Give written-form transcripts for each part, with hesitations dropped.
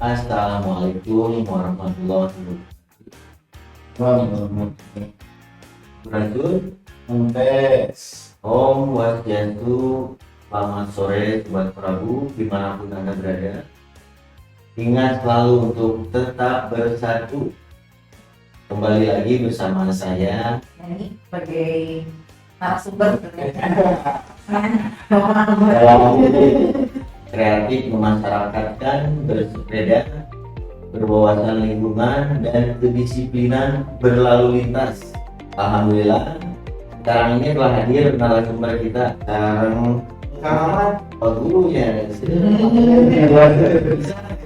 Assalamualaikum warahmatullahi wabarakatuh. Tes. Om Swastiastu. Selamat sore Sobat Prabu dimanapun Anda berada. Ingat selalu untuk tetap bersatu. Kembali lagi bersama saya Ini sebagai narasumber dalam kreatif memasyarakatkan, bersepeda, berwawasan lingkungan, dan kedisiplinan berlalu lintas. Alhamdulillah sekarang ini telah hadir narasumber kita sekarang Kang Pak Gurunya.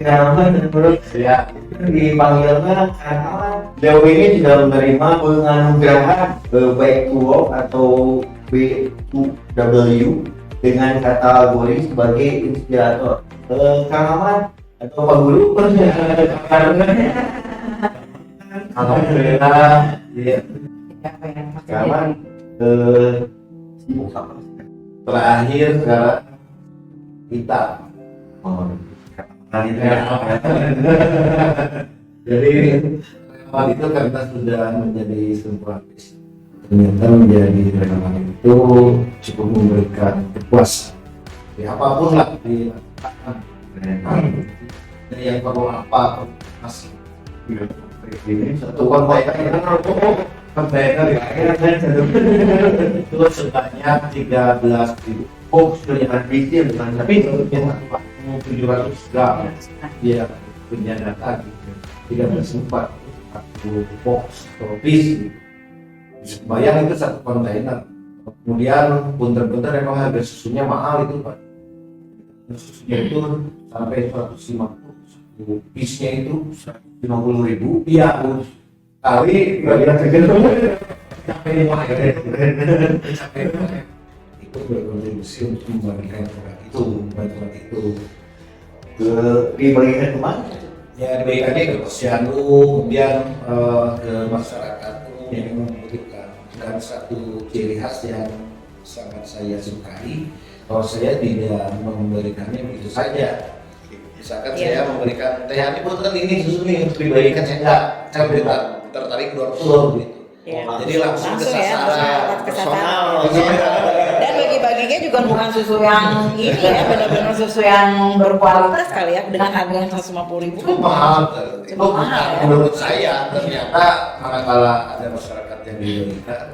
Kang menurut Ya, dipanggilnya Kang Ahmad. Beliau ini sudah menerima penganugerahan Back to Work atau B2W dengan kategori sebagai inspirator. Kang Ahmad atau Pak Guru alhamdulillah. Iya. sekarang sibuk apa? Terakhir sekarang kita. Oh, Jadi relawan itu karena sudah menjadi sebuah bisnis. Ternyata menjadi relawan itu cukup memberikan kepuasan. Ya apapun lah di dari yang perlu apa masih satu kontainer itu sebanyak 13.000. Oh sudah jangan bikin dengan tapi yang 700 gram dia punya data gitu. 13.440 box atau piece gitu. Bayang itu satu kontainer. Kemudian punter-punter memang harga susunya mahal itu Pak. Susunya itu sampai 150 piece-nya itu 50.000. Iya, kali sampai 5 itu berkontribusi untuk membagikan produk itu, bantuan itu dibagikan kemana? ya diberikannya ke posyandu, kemudian ke masyarakat umum yang membutuhkan. Dan satu ciri khas yang sangat saya sukai, kalau saya tidak memberikannya begitu saja. Misalkan saya memberikan teh ini bukan ini susu nih untuk dibagikan, saya enggak, saya tidak tertarik door to door gitu. Ya. Jadi langsung ke ya, sasaran personal. Dan bagi-baginya juga bukan susu yang ini ya, benar-benar susu yang berkualitas kali ya, dengan harga yang 150.000. Cukup mahal, itu Cukup mahal, ya. menurut saya. Ternyata manakala ada masyarakat yang diberikan,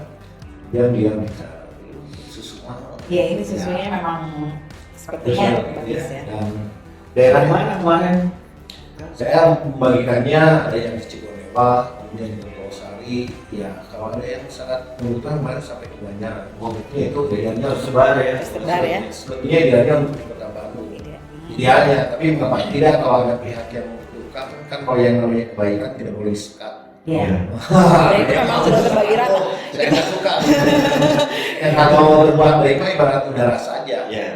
dia bisa susu mahal. Ya ini susunya memang sepertinya bagus ya. Dan Daerah mana kemarin? saya membagikannya ada yang di Cibonewa, kemudian di Purwosari. Ya kalau ada yang sangat membutuhkan kemarin sampai ke Banjar. Itu idealnya Tersebar ya. Tersebar ya. sebetulnya idealnya untuk di Kota Bandung. Idealnya, tapi mengapa tidak kalau ada pihak yang membutuhkan, kan kalau yang namanya kebaikan tidak boleh sekat. Ya. Dan itu memang sudah terbagi rata. Saya nggak suka. Ya, kalau berbuat baik kan ibarat udara saja. Ya.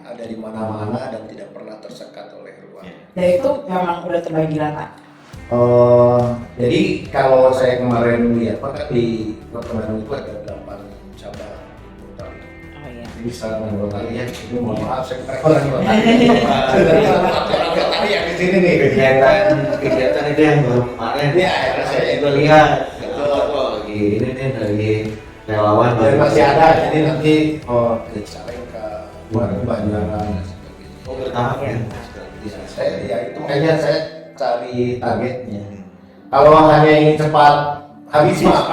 Ada di mana-mana dan tidak pernah tersekat oleh ruang. Dan itu memang udah terbagi rata. Jadi kalau saya kemarin lihat, maka di Kota Bandung itu ada 8 cabang Rotary. Oh iya. Jadi misalnya Rotary ya, itu mohon maaf saya orang Rotary. Orang Rotary yang di sini nih. Kegiatan itu yang baru kemarin. Iya, saya juga lihat. Betul. Ini nih dari relawan Dan masih ada, jadi nanti dari Cicalengka, Banjaran dan sebagainya. Oh, bertahap ya. Ya, saya ya itu kayaknya saya cari targetnya. Kalau hanya ingin cepat habis mah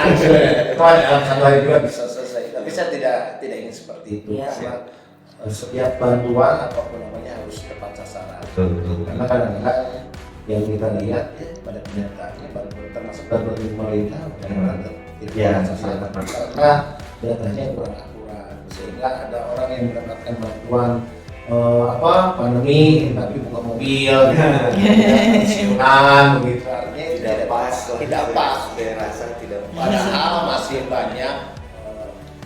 itu dalam satu hari juga bisa selesai. Tapi saya tidak ingin seperti itu. Iya. Karena setiap bantuan apapun namanya harus tepat sasaran. Betul. Karena kadang-kadang yang kita lihat pada kenyataannya bantuan termasuk bantuan pemerintah kadang-kadang tidak Ya, tepat sasaran karena datanya kurang akurat, sehingga ada orang yang mendapatkan bantuan pandemi tapi buka mobil, pensiunan begitu, artinya tidak pas, saya rasa tidak padahal masih banyak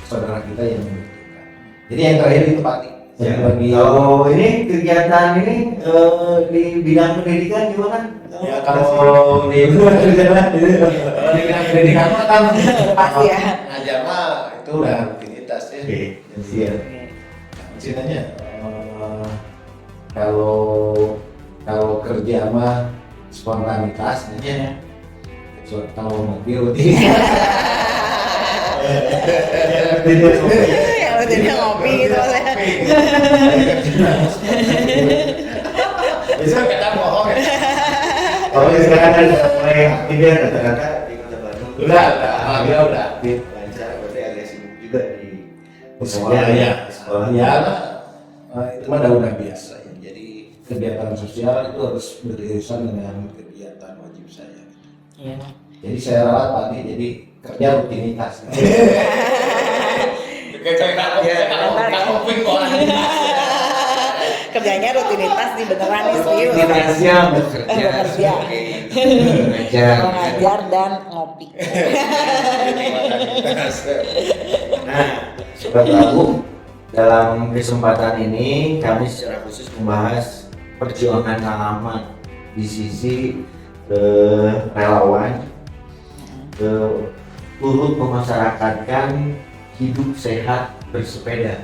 saudara kita yang membutuhkan. Jadi yang terakhir itu Pak Ati. Ya. Bagi Kalau ini kegiatan ini di bidang pendidikan gimana? ya kalau di bidang pendidikan mah kan Pasti ya. ngajar mah itu udah rutinitas ya. Iya. Maksudnya kalau kerja mah spontanitas ya. Kalau ngopi rutin. Ya rutinnya ngopi gitu maksudnya. Bisa kita bohong ya. Kalau sekarang kan udah mulai aktif ya kata-kata di Kota Bandung. Udah aktif. Lancar, berarti agak sibuk juga di Sekolah ya. Itu mah udah biasa ya. Jadi kegiatan sosial itu harus beririsan dengan kegiatan wajib saya. Iya. Jadi saya rawat pagi, jadi kerja rutinitas. Kerjanya rutinitas di beneran nih serius. Rutinitasnya bekerja Bekerja. Mengajar dan ngopi. Nah, Sobat Labu, dalam kesempatan ini kami secara khusus membahas perjuangan Kang Ahmad di sisi relawan turut memasyarakatkan hidup sehat bersepeda.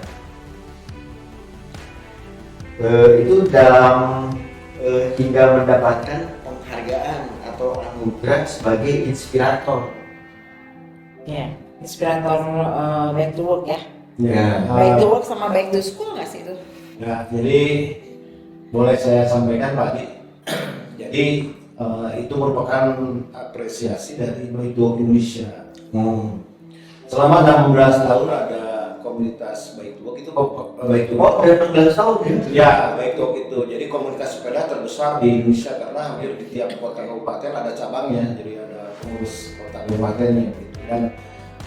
Itu dalam hingga mendapatkan penghargaan atau anugerah sebagai inspirator. Ya, inspirator back to work ya. Ya. Back to work sama back to school nggak sih itu? Ya, jadi boleh saya sampaikan Pak Di. Jadi itu merupakan apresiasi dari Baik to Work Indonesia. Selama 16 tahun ada komunitas Baik to Work itu Baik to Work. Oh, udah 16 tahun ya? Ya, Baik to Work itu. Jadi komunitas sepeda terbesar di Indonesia karena hampir di tiap kota kabupaten ada cabangnya. Jadi ada pengurus kota kabupatennya gitu. Dan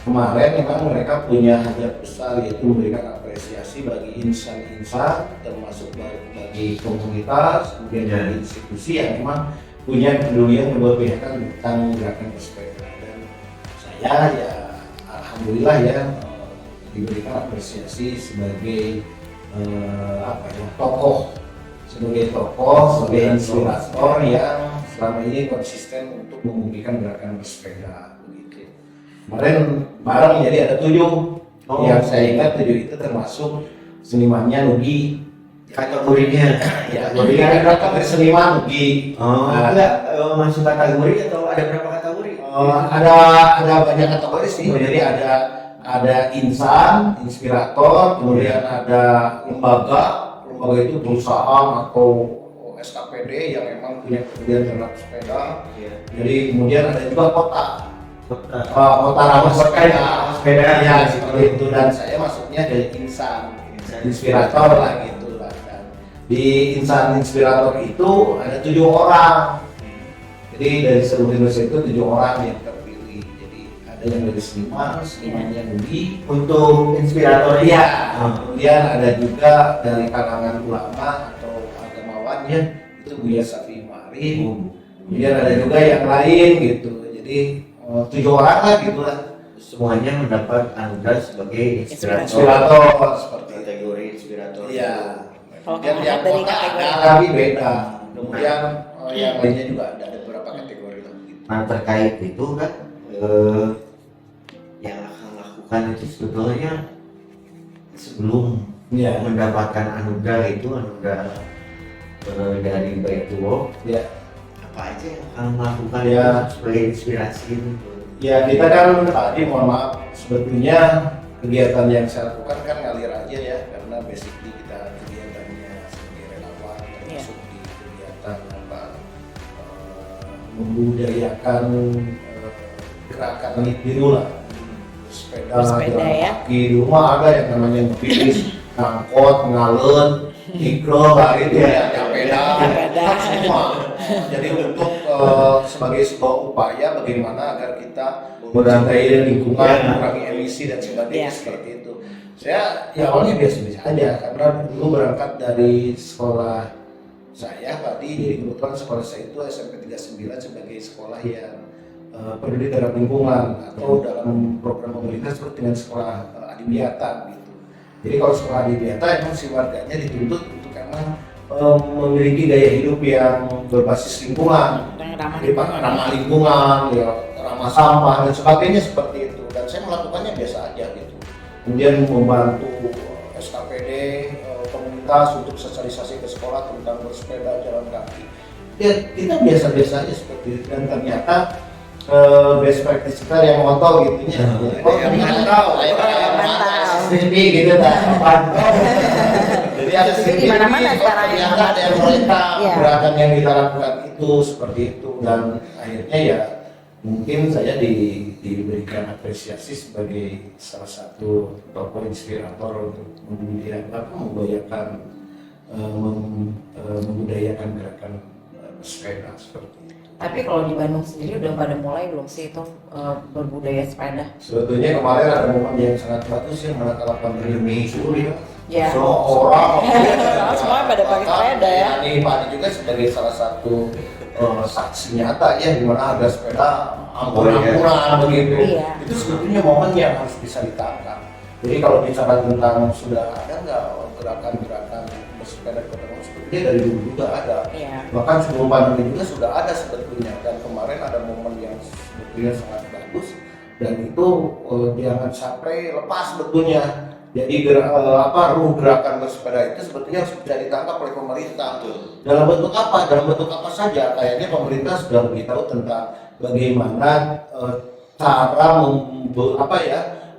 kemarin memang mereka punya hajat besar yaitu memberikan apresiasi bagi insan-insan termasuk bagi komunitas, kemudian bagi institusi yang memang punya kepedulian keberpihakan tentang gerakan bersepeda. Dan saya ya alhamdulillah ya diberikan apresiasi sebagai tokoh, sebagai inspirator yang selama ini konsisten untuk memimpikan gerakan bersepeda begitu. Kemarin bareng jadi ada 7 yang saya ingat 7 itu termasuk senimannya Nugi. Kategorinya Ya, jadi kan seniman Nugi. Enggak masuk kategori atau ada berapa kategori? Ada banyak kategori sih. Jadi ada insan, inspirator, kemudian ada lembaga itu perusahaan atau SKPD yang memang punya kepedulian terhadap sepeda. Jadi kemudian ada juga kota ramah sepeda ya seperti itu, dan saya masuknya dari insan inspirator lah gitu lah. Dan di insan inspirator itu ada 7 orang. Jadi dari seluruh Indonesia itu 7 orang yang terpilih. Jadi ada yang dari senimannya Nugi Untuk inspirator ya. Kemudian ada juga dari kalangan ulama atau agamawan ya, itu Buya Safi Mari. Kemudian ada juga yang lain gitu. Jadi 7 orang lah gitu lah. semuanya mendapat anugerah sebagai inspirator. Inspirator seperti itu. Kategori inspirator. Iya. Kalau Kemudian yang dari kota kategori ada tapi beda. Kemudian yang lainnya juga ada beberapa kategori lah gitu. Nah terkait itu kan yang akan lakukan itu sebetulnya sebelum Iya. mendapatkan anugerah itu anugerah dari Baik to Work, Ya. apa aja yang akan melakukan Ya. itu sebagai inspirasi itu? Ya kita kan tadi mohon maaf sebetulnya kegiatan yang saya lakukan kan ngalir aja ya, karena basically kita kegiatannya sebagai relawan termasuk di kegiatan membudayakan gerakan biru lah, sepeda jalan ya. kaki. Di rumah ada yang namanya ngepiris, ngangkot, ngalet, mikro lah itu ya, sepeda semua. Jadi untuk sebagai sebuah upaya bagaimana agar kita mencintai lingkungan, mengurangi emisi dan sebagainya seperti itu. Saya ya awalnya biasa-biasa aja karena dulu berangkat dari sekolah saya tadi, jadi kebetulan sekolah saya itu SMP 39 sebagai sekolah yang peduli terhadap lingkungan atau dalam program pemerintah seperti dengan sekolah adiwiyata gitu. Jadi kalau sekolah adiwiyata emang si warganya dituntut untuk emang memiliki gaya hidup yang berbasis lingkungan, ramah lingkungan, ya, ramah sampah dan sebagainya seperti itu. Dan saya melakukannya biasa aja gitu. Kemudian membantu SKPD komunitas untuk sosialisasi ke sekolah apa tentang bersepeda jalan kaki. Ya kita biasa-biasa aja seperti itu, dan ternyata best practice kita yang moto gitu ya. Yang mantau, sendiri gitu kan. Jadi ada di mana-mana sekarang ternyata ada yang mereka Iya. gerakan yang kita lakukan itu seperti itu, dan akhirnya ya mungkin saya diberikan apresiasi sebagai salah satu tokoh inspirator untuk membudayakan gerakan sepeda seperti itu. Tapi kalau di Bandung sendiri udah pada mulai belum sih itu berbudaya sepeda? Sebetulnya kemarin ada momen yang sangat bagus ya, manakala pandemi itu ya. Ya. Semua orang Semua pada pakai sepeda ya. Ini Pak Adi juga sebagai salah satu saksi nyata ya, di mana ada sepeda ampun-ampunan begitu. Iya. Itu sebetulnya momen yang harus bisa ditangkap. Jadi kalau bicara tentang sudah ada nggak gerakan-gerakan bersepeda di Kota Bandung, sebetulnya dari dulu juga ada. Iya. Bahkan sebelum pandemi juga sudah ada sebetulnya, dan kemarin ada momen yang sebetulnya sangat bagus, dan itu jangan sampai lepas sebetulnya. Jadi gerakan bersepeda itu sebetulnya harus bisa ditangkap oleh pemerintah. Dalam bentuk apa? Dalam bentuk apa saja? Kayaknya pemerintah sudah beritahu tentang bagaimana cara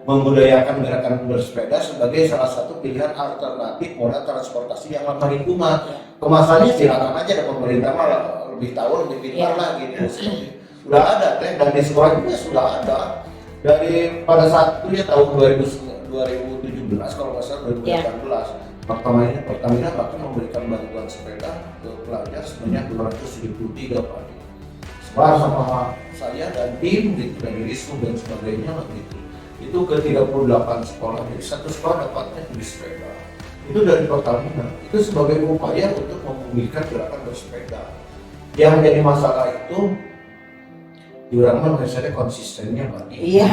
membudayakan gerakan bersepeda sebagai salah satu pilihan alternatif moda transportasi yang ramah lingkungan. Kemasannya silakan aja, dan pemerintah malah lebih tahu, lebih pintar lah gitu. Sudah ada teh, dan di sekolah juga sudah ada. Dari pada saat itu ya tahun 2017 kalau nggak salah 2018, Pertamina bahkan memberikan bantuan sepeda ke pelajar sebanyak 273 Pak. Sebar sama saya dan tim gitu, dari Risum dan sebagainya gitu. Itu ke 38 sekolah, jadi satu sekolah dapatnya beli sepeda. Itu dari Pertamina. Itu sebagai upaya untuk memulihkan gerakan bersepeda. Yang menjadi masalah itu diurangkan misalnya konsistennya Pak. Iya.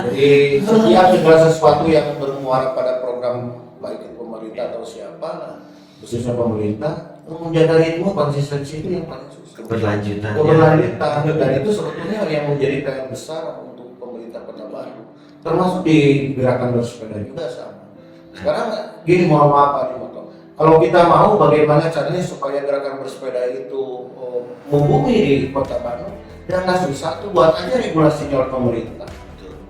Jadi setiap segala sesuatu yang bermuara pada program baik itu pemerintah atau siapa, nah, khususnya pemerintah, menjaga ritme konsistensi itu yang paling susah. Keberlanjutan. Dan itu sebetulnya yang menjadi PR besar untuk pemerintah Kota Bandung, termasuk di gerakan bersepeda juga sama. Sekarang gini, mohon maaf Pak Dimoto, kalau kita mau bagaimana caranya supaya gerakan bersepeda itu membumi di Kota Bandung, jangan susah tuh, buat aja regulasinya oleh pemerintah.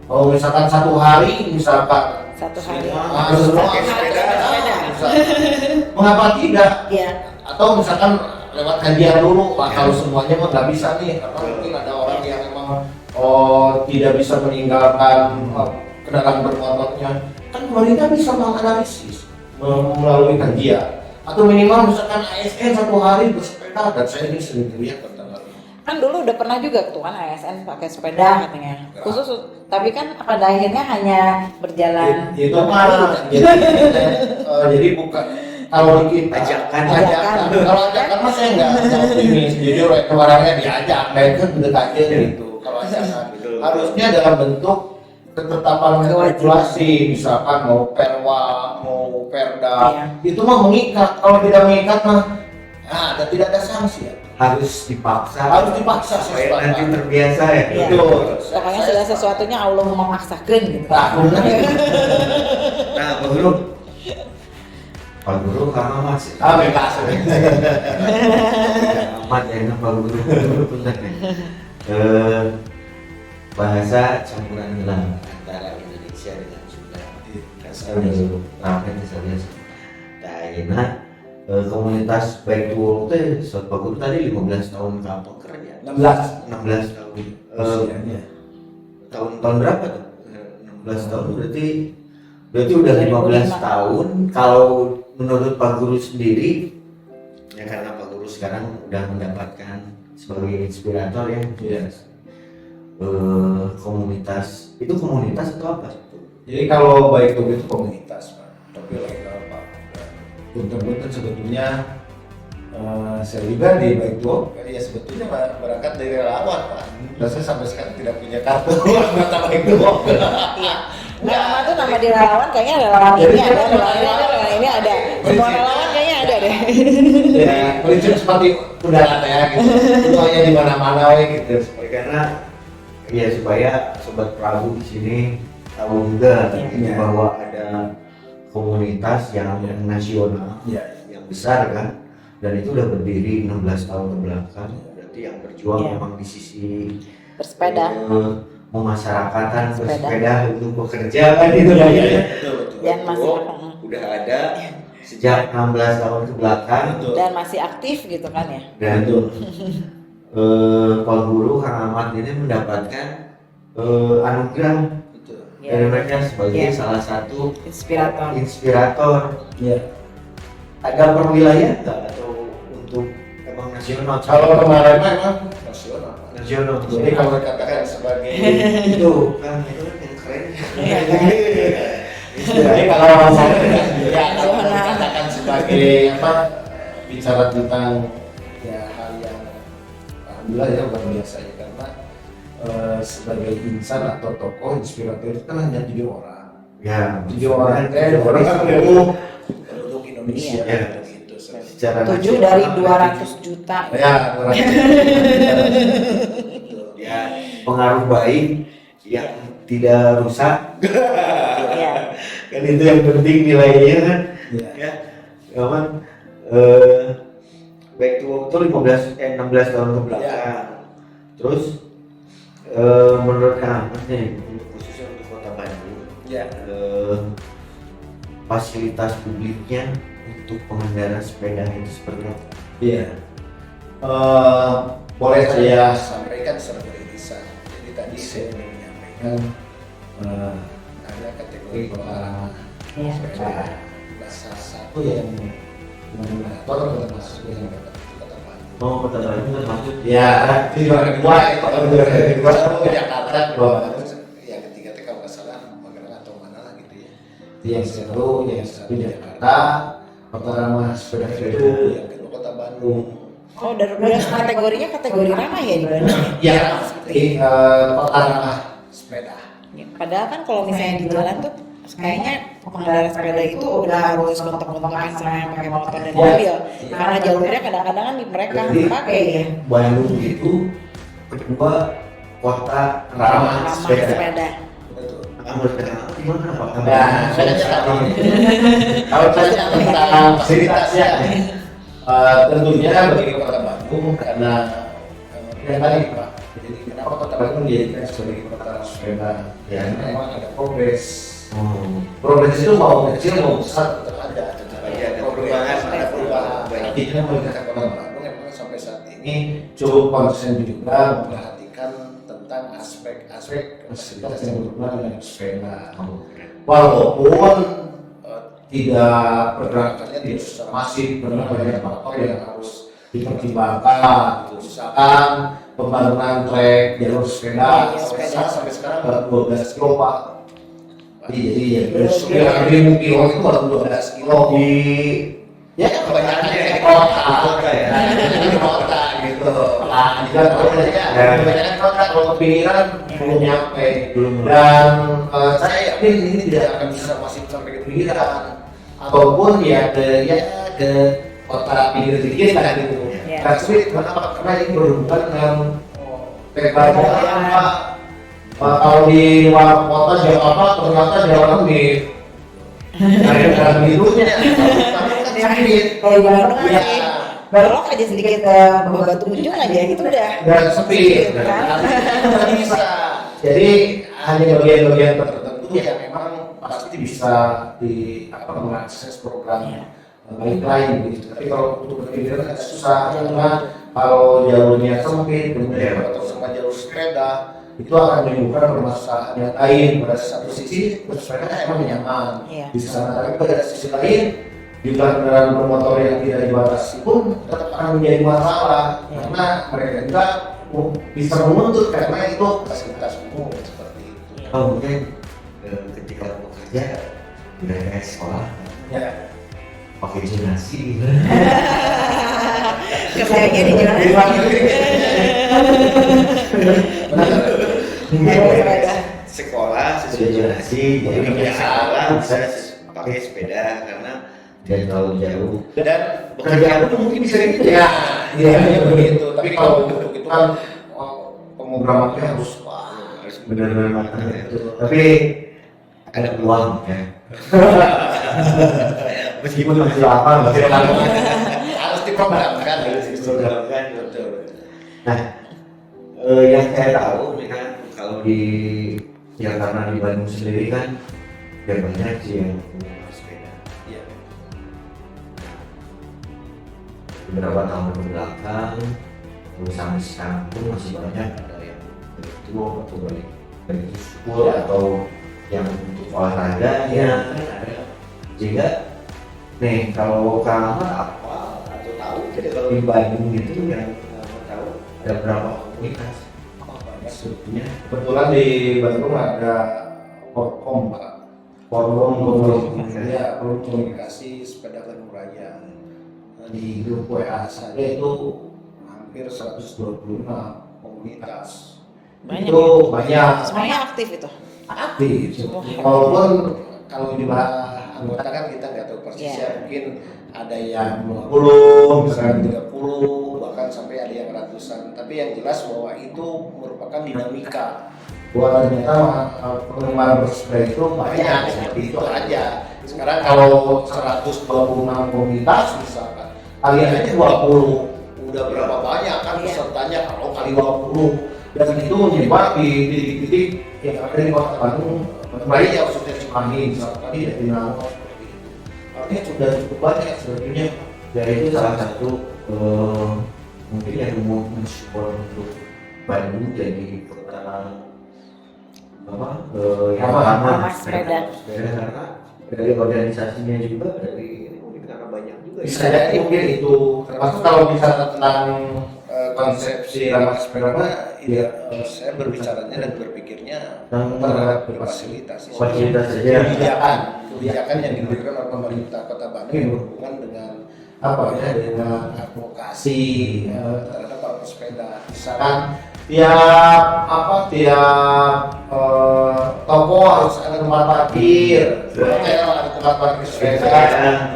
Oh misalkan satu hari, misalkan Satu hari sepeda. sepeda. Mengapa tidak? Iya. Atau misalkan lewat kajian dulu, kalau semuanya mah nggak bisa nih, karena mungkin ada orang yang memang tidak bisa meninggalkan kendaraan bermotornya. Kan pemerintah bisa menganalisis melalui kajian, atau minimal misalkan ASN satu hari bersepeda, dan saya ini sering lihat tentang hal ini. Kan dulu udah pernah juga tuh kan ASN pakai sepeda katanya. Khusus, tapi kan pada akhirnya hanya berjalan. Itu mah jadi bukan kalau bikin Ajakan. Kalau ajakan mah saya nggak optimis. Jujur orangnya diajak, mereka mendekatnya gitu. Kalau ajakan harusnya dalam bentuk ketetapan regulasi, misalkan mau perwa, mau perda, itu mah mengikat. Kalau tidak mengikat mah, tidak ada sanksi ya. Harus dipaksa supaya sesuatu. nanti terbiasa ya. Iya. Betul. Pokoknya segala sesuatunya Allah memaksakan gitu. Nah, Pak Guru lama masih. Bebas. Amat ya Pak Guru. Benar nih. Bahasa campuran hilang antara Indonesia dengan Sunda. Saya udah ramai di sana. Nah, komunitas baik dulu teh Sobat Pak Guru tadi 15 tahun kamu kerja. 16 tahun. Tahun berapa tuh? 16 tahun berarti udah 15 tahun. Kalau menurut Pak Guru sendiri, ya karena Pak Guru sekarang udah mendapatkan sebagai inspirator ya. Yes. Komunitas itu komunitas atau apa? Jadi kalau baik itu komunitas Pak, tapi lain Pak. Punten-punten sebetulnya saya juga di baik ya sebetulnya berangkat dari relawan Pak. Dan saya sampai sekarang tidak punya kartu anggota baik Iya. Nama tuh nama di relawan kayaknya relawan ini ada, relawan ini ada. Semua relawan kayaknya ada deh. Jadi prinsip seperti udah ada ya gitu. Semuanya di mana-mana gitu. Karena ya supaya Sobat Prabu di sini tahu juga bahwa ada komunitas yang nasional yang besar kan, dan itu udah berdiri 16 tahun ke belakang. Berarti yang berjuang Iya. memang di sisi Bersepeda. memasyarakatan Bersepeda. bersepeda untuk bekerja kan itu Iya, kan iya, ya. betul, betul. Dan masih Udah ada sejak 16 tahun ke belakang Betul. dan masih aktif gitu kan ya. dan Tuan Guru Kang Ahmad ini mendapatkan anugerah Betul. dari mereka sebagai Iya. salah satu Inspirator. inspirator. Iya. Ada per wilayah nggak atau untuk emang nasional? Kalau kemarin memang nasional. nasional. Jadi kalau dikatakan sebagai itu kan yang keren. Jadi kalau saya kalau dikatakan sebagai apa bicara tentang ya hal yang alhamdulillah ya luar biasa ya karena sebagai insan atau tokoh inspirator itu kan hanya 7 orang. Ya, 7 orang orang penduduk Indonesia Iya. gitu. secara 7 dari 200 juta. Ya, 200. ya pengaruh baik yang tidak rusak Iya. kan itu yang penting nilainya kan Iya. ya kawan back to work itu 16 tahun ke belakang terus menurut Kang Ahmad nih khususnya untuk kota Bandung Ya. fasilitas publiknya untuk pengendara sepeda itu seperti apa? Iya. Boleh saya sampaikan secara beririsan. Jadi tadi saya ingin menyampaikan ada kategori kota Iya. sepeda. Nah, salah satu yang mengatur termasuk yang kota Bandung. Oh, kota Bandung termasuk Ya, di 2002 tahun 2002 itu Jakarta, kedua Bandung, yang ketiga itu kalau nggak salah Magelang atau mana lah gitu ya. Itu yang satu Jakarta, kota ramah sepeda itu, yang kedua kota Bandung. Oh, dari kategorinya kategori ramah ya di Bandung. Ya, seperti kota ramah sepeda. Ya, padahal kan kalau misalnya di jalan tuh kayaknya pengendara sepeda itu udah harus gontok-gontokan sama yang pakai motor dan mobil. Karena jalurnya kadang-kadang kan di mereka Jadi, pakai ya. Bandung itu kedua kota ramah Ramah sepeda. sepeda. Betul. Menurut Kang Ahmad gimana Pak? Nah, saya kalau saya tentang fasilitasnya, tentunya bagi kota Bandung karena yang tadi Pak, jadi kenapa kota Bandung dijadikan sebagai kota sepeda? Ya, memang ada progres. Progres itu mau kecil mau besar tetap ada progres, ada perubahan. Artinya pemerintah kota Bandung memang sampai saat ini cukup konsen juga memperhatikan tentang aspek-aspek fasilitas yang berhubungan dengan sepeda. Walaupun tidak pergerakannya tidak secara masif, karena banyak faktor yang harus dipertimbangkan. Misalkan pembangunan trek jalur sepeda, sampai sekarang baru 12 kilo Pak. Jadi ya sekitar 1000 kilo itu baru 12 kilo di ya kebanyakan di kota ya, di kota gitu. Nah, juga kebanyakan kota kalau ke pinggiran belum nyampe. Dan saya yakin ini tidak akan bisa masih sampai ke pinggiran ataupun ya ke kota pinggir sedikit lah gitu. Karena sulit kenapa? Karena ini berhubungan dengan teknologi Pak. Kalau di luar kota Jakarta ternyata jalan di daerah hidupnya sakit. Kalau di Bandung kan Ya. belok aja sedikit ke Batu Ujung aja itu udah Dan sepi kan. Nggak bisa. Jadi hanya bagian-bagian tertentu yang memang pasti bisa mengakses program baik lain gitu. Tapi kalau untuk berpikir agak susah karena kalau jalurnya sempit kemudian atau sama jalur sepeda itu akan menimbulkan permasalahan yang lain. Pada satu sisi bersepeda emang nyaman di sana, tapi pada sisi lain jumlah kendaraan bermotor yang tidak dibatasi pun tetap akan menjadi masalah karena mereka juga bisa menuntut karena itu fasilitas umum seperti itu. Oh, mungkin ketika bekerja udah sekolah Ya. pakai zonasi. Kerjanya di jalan. Sekolah sesuai zonasi, jadi kerja sekolah bisa pakai sepeda karena tidak terlalu jauh. Dan Pekerjaan pun mungkin bisa gitu ya, ya begitu. Tapi kalau untuk itu kan pemrogramannya harus harus benar-benar matang ya. Tapi ada peluang ya. Meskipun masih lama, harus diprogramkan gitu sih. Diprogramkan. Betul. Nah, yang saya tahu nih kan kalau di ya karena di Bandung sendiri kan ya banyak sih yang punya sepeda. Iya. Beberapa tahun ke belakang terus sampai sekarang pun masih banyak ada yang begitu atau begitu school Ya. atau yang untuk olahraga ya kan ada. Sehingga nih kalau kamu apa atau tahu tidak kalau di Bandung gitu yang kamu tahu ada berapa komunitas? Banyak. Sebetulnya Kebetulan di Bandung ada Forkom Pak. forum Ya, forum komunikasi sepeda Bandung Raya. Di grup WA saja itu hampir 125 komunitas. Banyak Itu banyak semuanya aktif itu. aktif. Walaupun kalau jumlah anggota kan kita nggak tahu persisnya, Iya. mungkin ada yang 20, misalnya 30, bahkan sampai ada yang ratusan. Tapi yang jelas bahwa itu merupakan dinamika. Bahwa ternyata penggemar bersepeda itu banyak, seperti itu aja. Sekarang kalau 126 komunitas misalkan, kalian aja 20, udah berapa banyak kan Iya. pesertanya kalau kali 20. Dan itu menyebar di titik-titik yang ada di kota Bandung, Raya khususnya Cimahi, misalkan tadi dari Nangor seperti itu. Artinya sudah cukup banyak sebetulnya. ya itu salah satu mungkin yang mau mensupport untuk Bandung jadi kota apa yang Ramah sepeda. karena dari organisasinya juga dari mungkin karena banyak juga Bisa jadi mungkin itu, termasuk kalau misalnya tentang konsepsi ramah sepeda mah, ya saya berbicaranya dan berpikirnya terhadap fasilitasi. fasilitas saja kebijakan yang diberikan oleh pemerintah Kota Bandung yang berhubungan dengan apa ya, dengan advokasi terhadap para pesepeda. Misalkan tiap toko harus ada tempat parkir, hotel ada tempat parkir sepeda.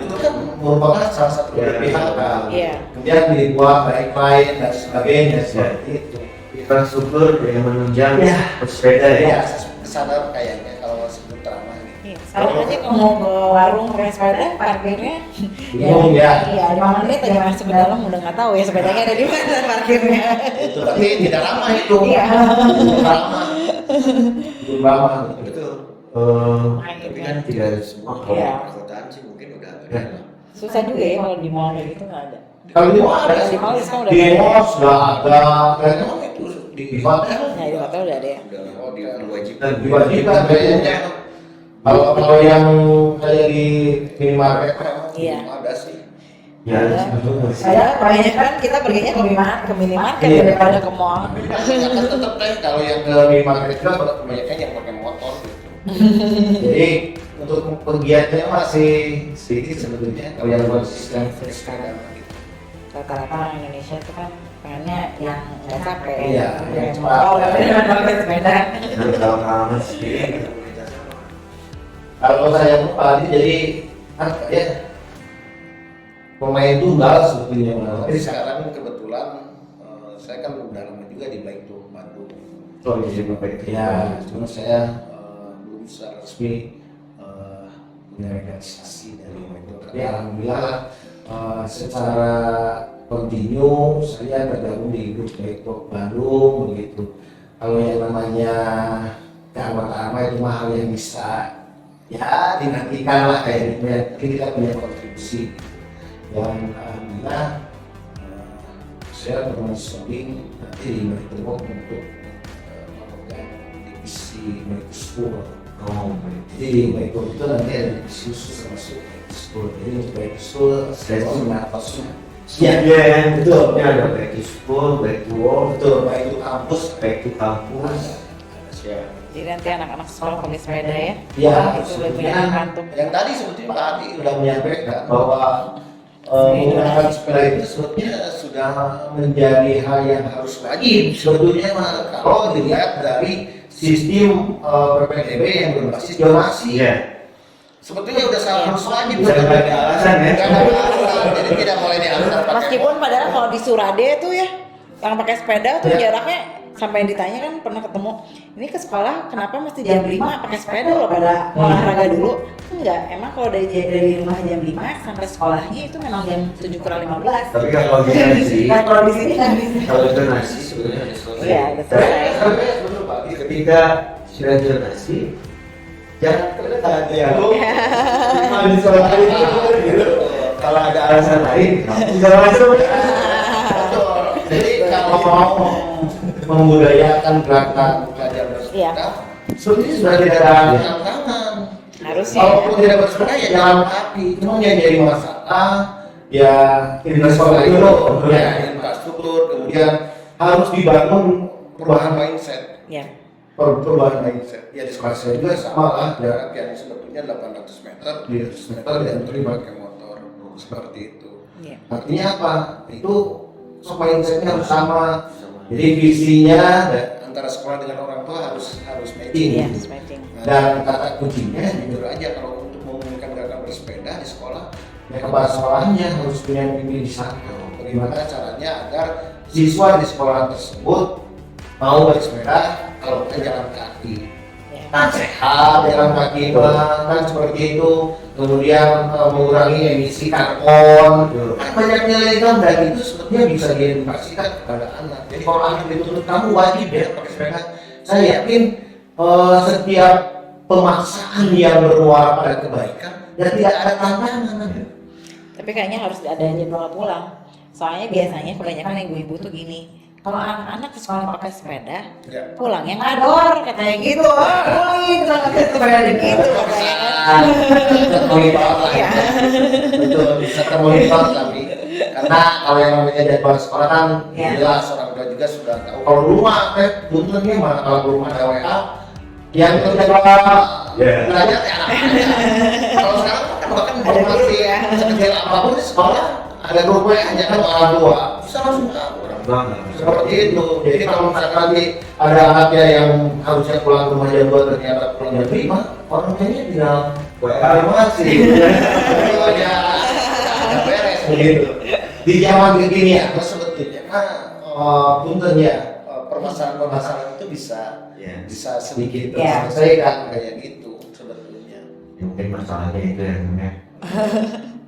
Itu kan merupakan salah satu kebijakan. Iya. Kemudian dibuat baik-baik dan sebagainya seperti itu. infrastruktur yang menunjang Ya. pesepeda ya. Ya, kesadaran kayaknya kalau sebut ramah ini. Iya, sekarang aja kalau mau ke warung pakai sepeda parkirnya Bingung ya. Iya, 5 menit aja masuk ke dalam udah nggak tahu ya sepedanya ada di mana parkirnya. Itu tapi tidak ramah itu. Iya. Belum ramah. Belum ramah. Betul. Tapi kan tidak semua kalau Iya. di perkotaan sih mungkin udah ada. Susah juga ya kalau di mall kayak gitu nggak ada. Kalau di mall ada, Di mall sekarang udah di ada. mall sudah ada. Kayaknya itu di hotel. Nah di hotel udah ada ya. Udah diwajibkan. Diwajibkan kayaknya. Kalau yang kayak di minimarket Iya. belum ada sih. Ya, Padahal kebanyakan kita perginya ke minimarket Iya. daripada ke mall. Kebanyakan tetap kan kalau yang ke minimarket juga kebanyakan yang pakai motor gitu. Jadi untuk pergiannya masih sedikit sebetulnya kalau yang konsisten sepeda gitu. Rata-rata orang Indonesia itu kan pengennya yang nggak capek. Iya, yang yang mau cepat. pakai sepeda. dan kalau kamu sendiri komunitas apa? Kalau saya lupa tadi jadi ya pemain tunggal sebetulnya. Tapi sekarang kebetulan saya kan udah lama juga di Bike to Bandung. Oh jadi bapak itu Ya, cuma saya belum secara resmi punya organisasi dari Bike to. Tapi alhamdulillah secara kontinu saya tergabung di grup Bike to Bandung begitu. Kalau yang namanya keanggotaan itu mah hal yang bisa ya dinantikan lah kayak gitu ya. Tapi kita punya kontribusi dan alhamdulillah saya berkonsulting nanti di Meritbox untuk memegang divisi Meritbox. Oh, baik. Jadi di Meritbox itu nanti ada divisi khusus termasuk Meritbox. Jadi untuk Meritbox saya itu mengatasnya. Iya, iya, yang betul. Ini ada back to school, back to work, Betul, baik itu kampus, back to kampus. siap. Jadi nanti anak-anak sekolah pakai sepeda ya. Ya, Itu lebih sebetulnya menyenangkan. yang tadi sebetulnya Pak Adi sudah menyampaikan bahwa menggunakan sepeda itu sebetulnya sudah menjadi hal yang harus wajib sebetulnya mah kalau dilihat dari sistem PPDB yang berbasis zonasi. Iya. Sebetulnya udah harus wajib. Bisa nggak ada alasan ya? Nggak ada alasan, jadi tidak boleh diantar pakai Meskipun padahal kalau di Surade tuh ya yang pakai sepeda tuh Ya. jaraknya sampai ditanya kan pernah ketemu, ini ke sekolah kenapa mesti jam 5 pakai sepeda loh pada olahraga dulu? Enggak, emang kalau dari rumah jam 5 sampai sekolahnya itu memang jam 7:15. Tapi kalau zonasi, Nah kalau di sini kan bisa. kalau zonasi sebenarnya ada selesai. Iya, udah selesai. Betul Pak. Ketika sudah zonasi, jangan terdekat ya. Kalau di sekolah itu, kalau ada alasan lain, jangan masuk. Jadi kalau mau membudayakan gerakan belajar bersepeda, sebenarnya sudah tidak ada tantangan. Harusnya. Kalaupun tidak bersepeda ya jalan kaki, cuma yang jadi masalah ya infrastruktur, ya infrastruktur, kemudian harus dibangun perubahan mindset. Ya. Perubahan mindset. Ya di sekolah saya juga sama lah, jarak yang sebetulnya 800 meter, 300 meter dan pakai motor seperti itu. Iya. Artinya apa? Itu mindsetnya harus sama. Jadi visinya antara sekolah dengan orang tua harus matching. Iya, matching. Dan kata kuncinya jujur aja kalau untuk memulihkan gerakan bersepeda di sekolah, ya kepala sekolahnya harus punya mimpi di sana. Bagaimana caranya agar siswa di sekolah tersebut mau bersepeda kalau bukan jalan kaki. Kan sehat, jalan kaki kan seperti itu. Kemudian mengurangi emisi karbon. Kan banyak nilai kan dan itu sebetulnya bisa diedukasikan kepada anak. Jadi kalau anak dituntut kamu wajib ya pakai sepeda, saya yakin setiap pemaksaan yang bermuara pada kebaikan dan tidak ada tantangan. Tapi kayaknya harus ada jadwal pulang. Soalnya biasanya kebanyakan ibu-ibu tuh gini, kalau anak-anak ke sekolah pakai sepeda, pulangnya ngador katanya gitu. Pulang pakai sepeda gitu katanya kan. Termonitor lah ya. Betul, bisa termonitor tapi karena kalau yang namanya jadwal sekolah kan jelas orang tua juga sudah tahu. Kalau rumah buntunnya mana kalau rumah ada WA yang terjadwal belajar ya anak-anak. Kalau sekarang kan bahkan informasi sekecil apapun di sekolah ada grup WA hanya kan orang tua bisa langsung tahu. Seperti itu. Jadi kalau misalkan nanti ada anaknya yang harusnya pulang ke rumah jam 2 ternyata pulang jam 5, orang tuanya tinggal masih ya beres begitu. Di zaman kekinian sebetulnya punten ya permasalahan-permasalahan itu bisa sedikit terselesaikan kayak gitu sebetulnya. Ya, mungkin masalahnya itu yang namanya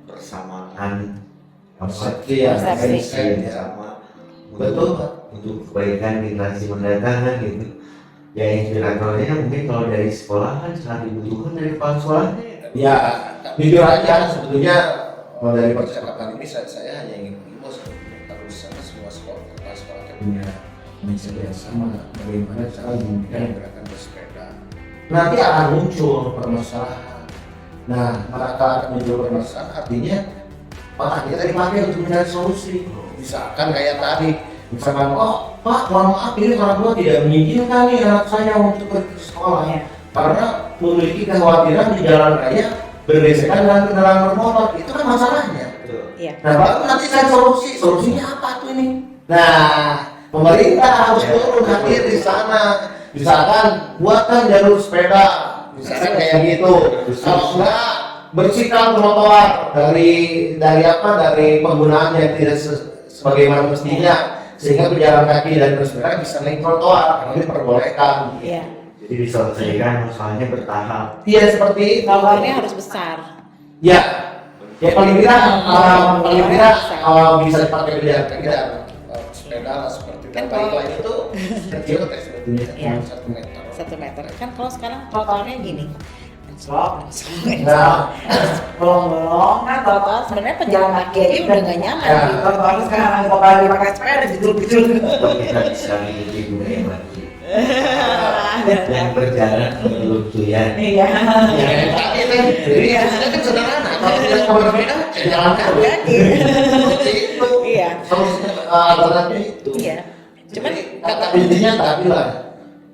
persamaan persepsi yang sama betul untuk kebaikan generasi mendatang kan gitu. Ya inspiratornya mungkin kalau dari sekolah kan sangat dibutuhkan dari kepala sekolahnya. Ya jujur aja sebetulnya dari percakapan ini saya hanya ingin mengimbau sebetulnya kalau misalnya semua kepala sekolah punya mindset yang sama bagaimana cara memulihkan gerakan bersepeda. Nanti akan muncul permasalahan. Nah, maka muncul permasalahan artinya maka kita dipakai untuk mencari solusi. Misalkan kayak tadi, misalkan, oh Pak, mohon maaf ini orang tua tidak mengizinkan nih anak saya untuk pergi ke sekolah karena memiliki kekhawatiran di jalan raya bergesekan dengan kendaraan bermotor, itu kan masalahnya. Iya. Nah, baru nanti cari solusinya apa tuh ini? Nah, pemerintah harus turun hadir di sana. Misalkan buatkan jalur sepeda, misalkan kayak gitu. Kalau enggak bersihkan trotoar dari penggunaan yang tidak sebagaimana mestinya sehingga pejalan kaki dan bersepeda bisa naik trotoar karena diperbolehkan. Iya. Jadi diselesaikan masalahnya bertahap. Iya seperti itu. Trotoarnya harus besar. Ya paling tidak bisa dipakai pejalan kaki dan sepeda seperti Kan dan kalau- itu kecil sebetulnya Iya. 1 meter. 1 meter. Kan kalau sekarang trotoarnya gini. Nah, Bolong-bolong kan trotoar sebenarnya pejalan kaki aja udah nggak nyaman Ya. di trotoar sekarang apalagi pakai sepeda jujur-jujur. Kalau kita bisa mengikuti budaya lagi yang berjalan berlutut-lutuyan. Iya. Jadi maksudnya kan sederhana. Kalau tidak mau berbeda, jalan kaki. Seperti itu. Iya. Solusinya alternatifnya itu. Iya. Cuman Jadi, kata intinya tadi lah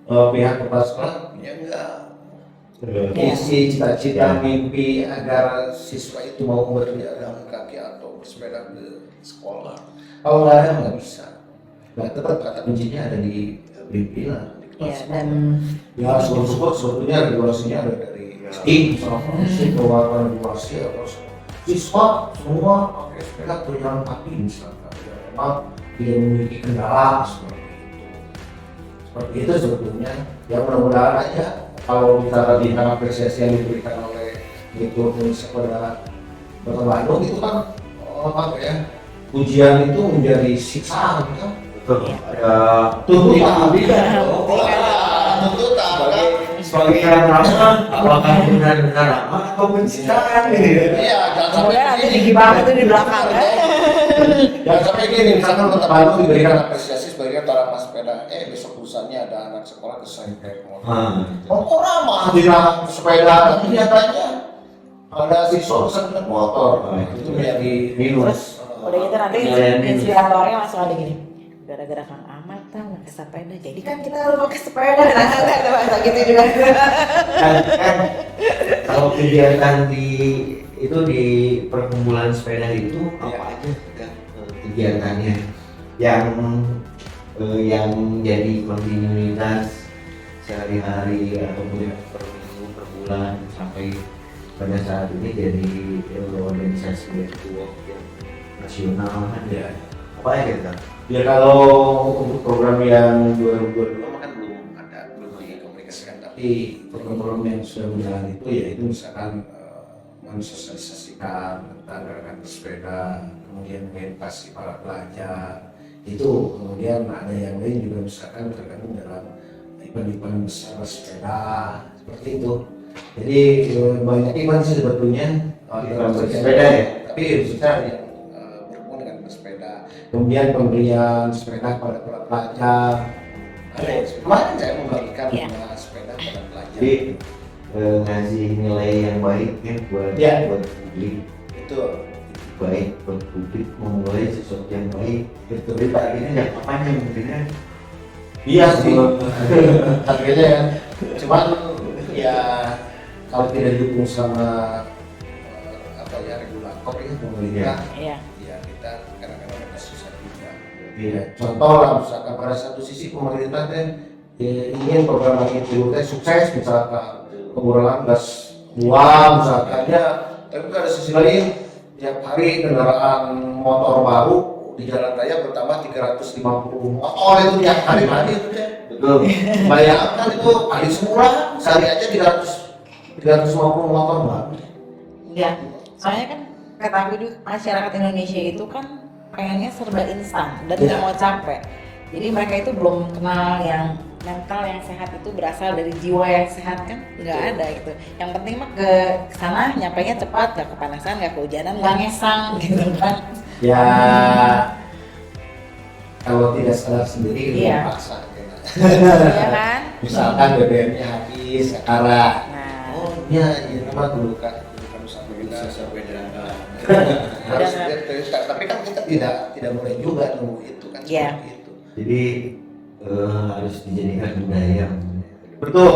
pihak kepala sekolah ya enggak isi cita-cita mimpi agar siswa itu mau berjalan kaki atau bersepeda ke sekolah. Kalau nggak ada nggak bisa. Nah tetap kata kuncinya ada di pimpinan. Iya dan Ya support sebetulnya regulasinya ada dari tim sama si keluaran regulasi atau siswa semua pakai sepeda berjalan kaki misalkan ya, memang tidak memiliki kendala seperti itu. seperti itu sebetulnya. Ya mudah-mudahan aja kalau misalnya di apresiasi yang diberikan oleh Direktur Sepeda Kota Bandung itu kan apa ya, ujian itu menjadi siksaan kan. Betul. Ada Tuntutan sebagai yang ramah, apakah benar-benar ramah atau menciptakan gitu. Iya, jangan sampai Kemudian nanti gini. digibah itu di belakang kan. Jangan sampai gini, misalkan Kota Bandung diberikan apresiasi sebagai orang sepeda, besok lusanya ada anak sekolah keserempet motor. Oh, ramah bilang sepeda, tapi nyatanya ada siswa keserempet motor. Itu menjadi minus. Udah gitu nanti inspiratornya langsung ada gini. Gara-gara Kang Ahmad tahu pakai sepeda, jadi kan kita harus pakai sepeda. Nah, ada bahasa gitu juga. Kan kalau kegiatan di perkumpulan sepeda itu apa aja kan kegiatannya yang jadi kontinuitas sehari-hari atau kemudian per minggu, per bulan sampai pada saat ini jadi organisasi virtual yang nasional kan ya, apa aja kan? Ya kalau untuk program yang 2022 kan belum dikomunikasikan, tapi program-program yang sudah berjalan itu yaitu misalkan mensosialisasikan tentang gerakan bersepeda, kemudian mengedukasi para pelajar, itu kemudian ada yang lain juga misalkan tergabung dalam event-event besar bersepeda seperti itu. Jadi banyak event sih sebetulnya dalam bersepeda ya, tapi khususnya yang berhubungan dengan bersepeda. Kemudian pemberian sepeda kepada para pelajar. Kemarin saya membagikan sepeda kepada pelajar. Jadi ngasih nilai yang baik kan buat publik. Itu Baik buat publik, memulai sesuatu yang baik. Tapi targetnya yang apanya mungkinnya? iya sih. Targetnya kan. Cuman ya kalau tidak didukung sama regulator ya pemerintah. Iya. Ya kita kadang-kadang agak susah juga. Ya, contoh lah misalkan pada satu sisi pemerintah ingin program itu sukses misalkan pengurangan gas buang misalkan ya, tapi pada sisi lain tiap hari kendaraan motor baru di jalan raya bertambah 350 motor itu tiap hari itu deh. Betul. Bayangkan itu kali semula sehari aja 350 motor baru. Iya. Soalnya kan kata aku juga masyarakat Indonesia itu kan pengennya serba instan dan nggak mau capek. Jadi mereka itu belum kenal yang mental yang sehat itu berasal dari jiwa yang sehat kan nggak ada gitu. Yang penting mah ke sana nyampainya cepat, nggak kepanasan, nggak kehujanan, nggak ngesang gitu kan. Ya kalau tidak sadar sendiri Iya. paksa. Iya kan? Misalkan BBM-nya habis sekarang. Nah, Oh iya, ini mah dulu kan sampai dengan tapi kan kita tidak boleh juga nunggu itu kan seperti itu. Jadi harus dijadikan budaya. Betul.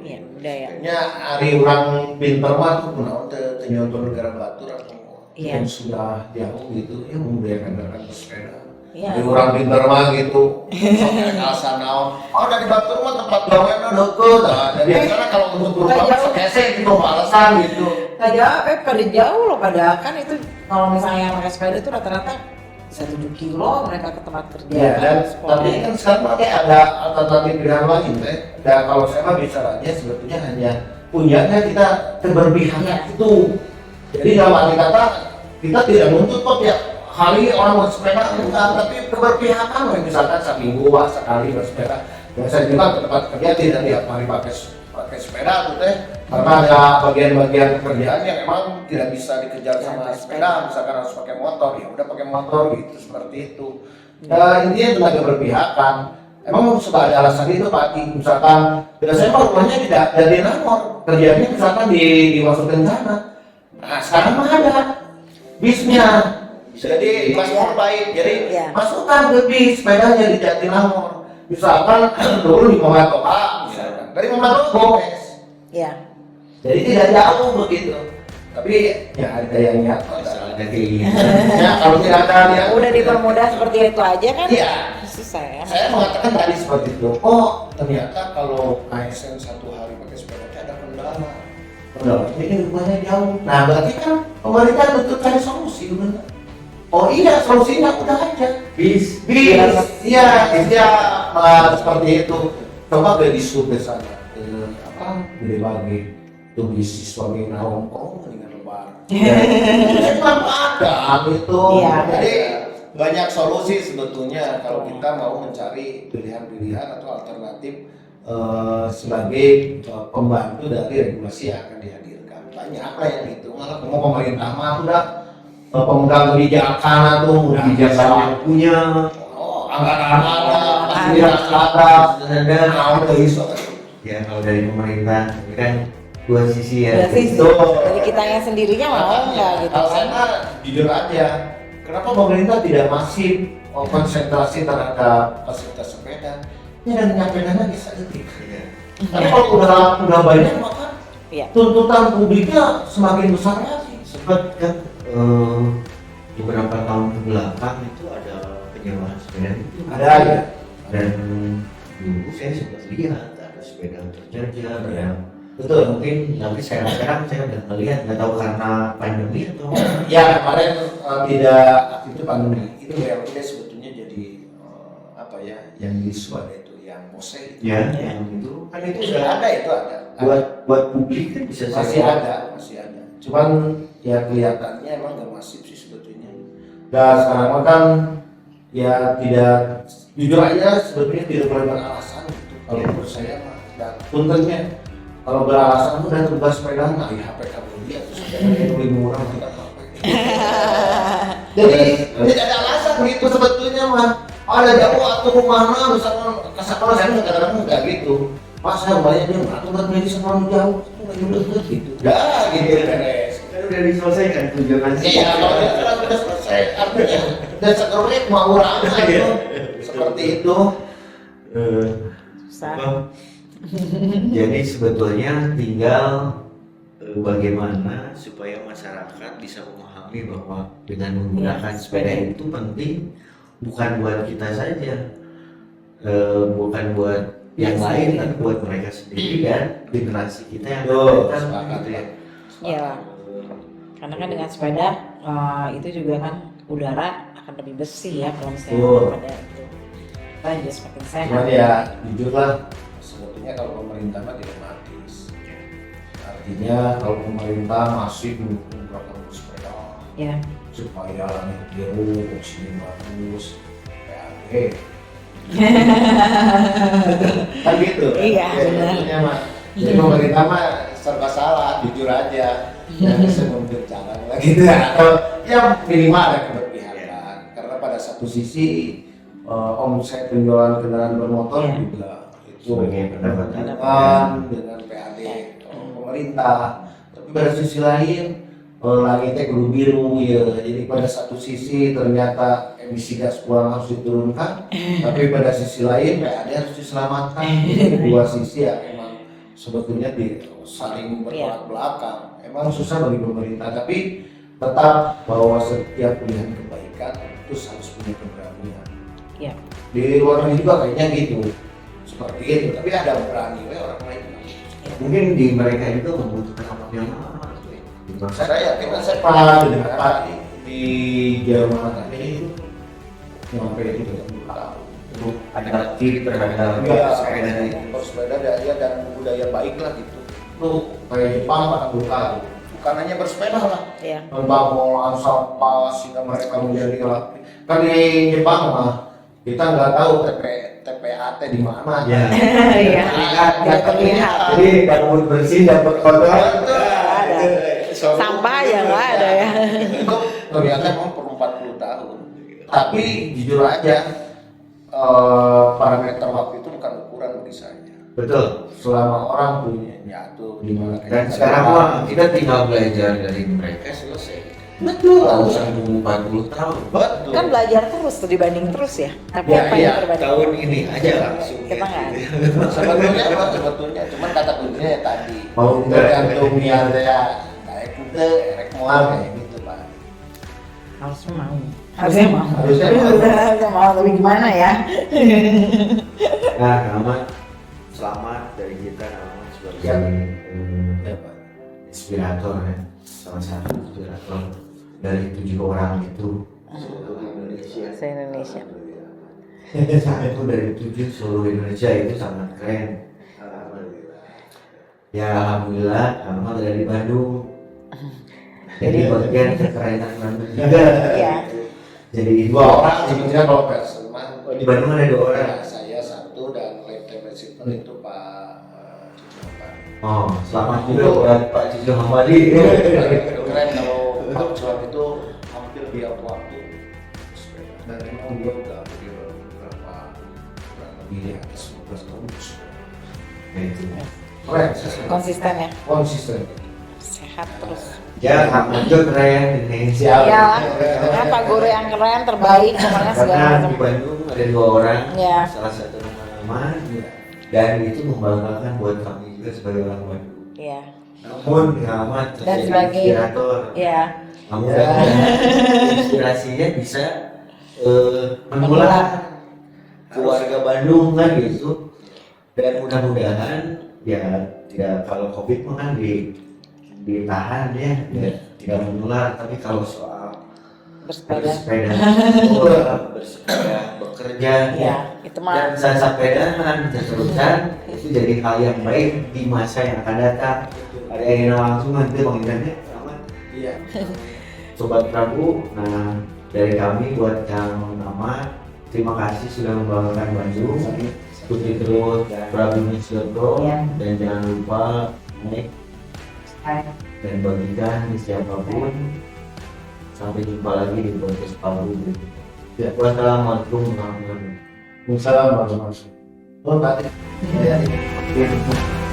iya budaya. Nya hari orang pinter mah tuh kunaon teh nyonton negara batur atau Iya. yang sudah jauh gitu ya membiarkan gerakan bersepeda. Iya. Hari orang pinter mah gitu. Sampai alasan naon. Oh dari batur mah tempat gaweana deukeut. Nah, dan biasanya kalau untuk berubah sekese gitu alasan gitu. Nggak jauh, pada jauh loh, pada kan itu kalau misalnya pakai sepeda itu rata-rata 7 kilo mereka ke tempat kerja. Ya, dan sekolah. tapi kan sekarang pakai ada alternatif pilihan lain teh. Dan kalau saya mah bicaranya sebetulnya hanya punyanya kita keberpihakan itu. Jadi dalam arti kata kita tidak nuntut kok tiap hari orang bersepeda enggak, tapi keberpihakan misalkan seminggu sekali bersepeda. Biasanya juga ke tempat kerja tidak tiap hari pakai sepeda tuh teh. Karena ada bagian-bagian pekerjaan yang memang tidak bisa dikejar sama sepeda, misalkan harus pakai motor, ya udah pakai motor gitu, seperti itu. Intinya tenaga berpihakan. Emang suka ada alasan itu Pak, misalkan biasanya Pak rumahnya tidak dari Nangor, kerjanya misalkan dimasukin sana. Nah sekarang mah ada bisnya, jadi Mas baik, jadi masukkan ke bis sepedanya di Jatinangor. Misalkan dulu di Mamatoka, misalkan dari Mamatoka, Iya. jadi tidak jauh begitu. Tapi ya ada yang nyata. Ada keinginan. Ya kalau tidak ada yang Udah dipermudah seperti itu aja kan? Iya. Susah ya. Saya mengatakan tadi seperti itu. Oh ternyata kalau ASN satu hari pakai sepeda ada kendala. Kendala ini rumahnya jauh. Nah berarti kan pemerintah betul cari solusi benar. Oh iya, solusinya udah aja. Bis. Iya, seperti itu. Coba ke di sub ke sana, Gede Bage, itu bisnis suami nongkrong dengan lebar. Kenapa ada gitu? Iya. Jadi banyak solusi sebetulnya kalau kita mau mencari pilihan-pilihan atau alternatif sebagai pembantu dari regulasi yang akan dihadirkan. Banyak lah yang itu. Malah mau pemerintah mah udah pemegang kebijakan atau Kebijakan yang punya. anggaran ada, fasilitas ada, ada iso. Ya kalau dari pemerintah ini kan dua sisi ya. Dua sisi. Betul. Dari kitanya sendirinya mau nggak gitu Kalau kan? saya jujur aja, kenapa pemerintah tidak masif konsentrasi terhadap fasilitas sepeda? Ya dan nyampainya bisa detik. Iya. Tapi kalau udah banyak maka Iya. tuntutan publiknya semakin besar lagi. Sempat kan beberapa tahun ke belakang itu ada penyewaan sepeda itu Ada ya. dan dulu saya sempat lihat ada sepeda terjajah Ya. yang Betul. mungkin tapi sekarang saya udah melihat nggak tahu karena pandemi atau Ya kemarin tidak itu pandemi itu yang sebetulnya jadi apa ya yang isu ada itu yang mose itu. ya yang itu kan itu Itu udah ada itu ada. buat publik kan bisa Masih saya ada. Cuman ya kelihatannya emang nggak masif sih sebetulnya. Dan sekarang kan ya tidak jujur aja sebetulnya tidak boleh beralasan gitu. Kalau Ya. menurut saya mah dan puntennya kalau beralasan udah tugas sepeda nah ya HP kamu dia terus sepeda yang lebih murah tidak apa-apa. Jadi tidak ada alasan gitu sebetulnya mah. Ada jauh atau kemana misalkan ke sekolah saya kadang-kadang nggak gitu. Pas saya banyak dia atau buat beli sekolah jauh itu nggak gitu. Dah gitu beres. kan udah diselesaikan tujuan Iya, kalau itu kan sudah selesai. Artinya dan sekernya mau orang itu seperti itu. Susah. Jadi sebetulnya tinggal bagaimana supaya masyarakat bisa memahami bahwa dengan menggunakan sepeda itu penting bukan buat kita saja, bukan buat yang lain, tapi buat mereka sendiri dan generasi kita yang Betul, akan datang, sepakat, gitu ya. Iya. Karena kan dengan sepeda itu juga kan udara akan lebih bersih ya kalau misalnya Betul. pada itu. Kita juga semakin sehat. Cuman ya jujur lah sebetulnya kalau pemerintah mah dilematis. Artinya kalau pemerintah masih mendukung program sepeda Ya. supaya langit biru, oksigen bagus, PAD. Kan gitu. Iya, Ya, benar. sebetulnya mah. Jadi pemerintah mah serba salah, jujur aja. Yang bisa memberi jalan lah gitu ya. Atau ya minimal ada keberpihakan. Karena pada satu sisi omset penjualan kendaraan bermotor Iya. juga itu Sebagai pendapatan. dengan PAD pemerintah. Tapi pada sisi lain langitnya biru biru ya. Jadi pada satu sisi ternyata emisi gas buang harus diturunkan, tapi pada sisi lain PAD harus diselamatkan. Jadi dua sisi ya memang sebetulnya saling bertolak belakang. Emang susah bagi pemerintah, tapi tetap bahwa setiap pilihan kebaikan itu harus punya keberanian. Iya. Di luar negeri juga kayaknya gitu, seperti itu. Tapi ada berani, orang lain. Mungkin di mereka itu membutuhkan waktu yang lama. Saya yakin saya pernah dengar di Jerman tadi itu sampai 30 tahun. Untuk adaptif terhadap Ya, sepeda itu. bersepeda dan budaya baik lah gitu. Tuh kayak Jepang 40 tahun. Bukan hanya bersepeda lah, Iya. membangun sampah sehingga mereka menjadi rapi. Kan di Jepang mah kita nggak tahu TPAT di mana. Ya. Iya. Nggak terlihat. Jadi bangun bersih dapat kotor. Ada. Sampah ya nggak ada ya. Itu ternyata memang perlu 40 tahun. Tapi jujur aja parameter waktu itu bukan ukuran bagi saya. Betul. Selama orang punya nyatu di mana Dan sekarang mah kita tinggal belajar dari mereka selesai. betul. Nggak usah nunggu 40 tahun. Betul. Kan belajar terus tuh dibanding terus ya. Tapi Ya, apa iya. yang berbanding? Tahun ini aja langsung. Kita nggak ada. sebetulnya cuman kata kuncinya ya tadi Mau tergantung niatnya kayak kita erek mual kayak gitu Pak. Harusnya mau. Harusnya mau. Harusnya mau. Harusnya mau. Tapi gimana ya? Nah, Rahmat, selamat dari kita Rahmat sebagai Ya. Ya, Pak. inspirator ya, salah satu inspirator dari 7 orang itu seluruh Indonesia. Se-Indonesia. Saya itu dari 7 seluruh Indonesia itu sangat keren. Ya alhamdulillah, Ahmad dari Bandung. Jadi bagian kekerenan Bandung juga. Iya. Jadi 2 orang sebetulnya kalau personal. di Bandung ada 2 orang. Saya 1 dan lifetime receiver itu Pak Cucu Pak. Oh, selamat juga buat Pak Cucu Hamadi. Keren kalau Pak Cucu itu hampir tiap waktu. Dan memang dia udah beberapa kurang lebih di atas 15 tahun. Keren, Konsisten ya. konsisten. Sehat terus. Ya, Ahmad juga keren ini. Ya, karena Pak Guru yang keren, terbaik, pokoknya segala Karena macam. di Bandung ada 2 orang, Ya. salah satu nama dan itu membanggakan buat kami juga sebagai orang Bandung. Iya. Namun Ahmad Dan jadi sebagai- inspirator. Iya. Kamu inspirasinya bisa menular ke warga Bandung kan gitu. Dan mudah-mudahan ya tidak, kalau COVID mah kan ditahan ya, tidak menular. Tapi kalau soal Bersepeda. bersepeda, bersepeda, bekerja, Iya, itu mah. dan sepedaan terus-terusan itu jadi hal yang baik di masa yang akan datang. Ada yang langsung nanti penginginannya sama. Iya. Sobat Prabu, nah dari kami buat Kang Ahmad, terima kasih sudah membanggakan Bandung. Ikuti terus Prabu Nisyoto Iya. dan jangan lupa like dan bagikan di siapapun. Sampai jumpa lagi di podcast Prabu berikutnya. Ya. Wassalamualaikum warahmatullahi wabarakatuh. Assalamualaikum warahmatullahi wabarakatuh. Oh, tadi. Ya.